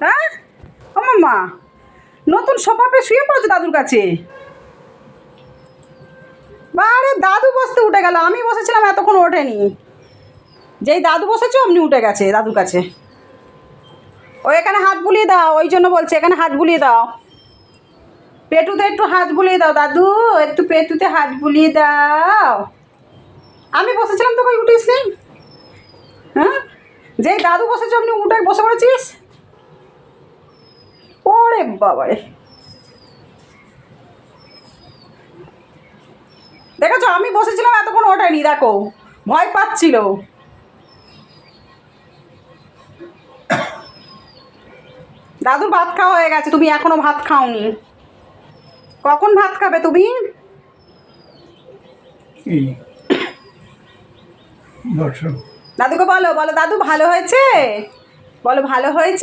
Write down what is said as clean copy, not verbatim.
হ্যাঁ ও মাম্মা, নতুন সোফা পেয়ে শুয়ে পড়েছো দাদুর কাছে? বারে দাদু বসতে উঠে গেল, আমি বসেছিলাম এতক্ষণ ওঠেনি। যেই দাদু বসেছে অমনি উঠে গেছে দাদুর কাছে। ও এখানে হাত বুলিয়ে দাও, ওই জন্য বলছে এখানে হাত বুলিয়ে দাও। পেটুতে একটু হাত বুলিয়ে দাও দাদু, একটু পেটুতে হাত বুলিয়ে দাও। আমি বসেছিলাম তো কই উঠিস নি? হ্যাঁ, যেই দাদু বসেছে অমনি উঠে বসে পড়েছিস। ওরে বাবারে, দেখেছো আমি বসেছিলাম এতক্ষণ ওঠেনি, দেখো ভয় পাচ্ছিল। দাদুর ভাত খাওয়া হয়ে গেছে, তুমি এখনো ভাত খাওনি। কখন ভাত খাবে তুমি? এই বছর দাদুকে বলো, বলো দাদু ভালো হয়েছে, বলো ভালো হয়েছে।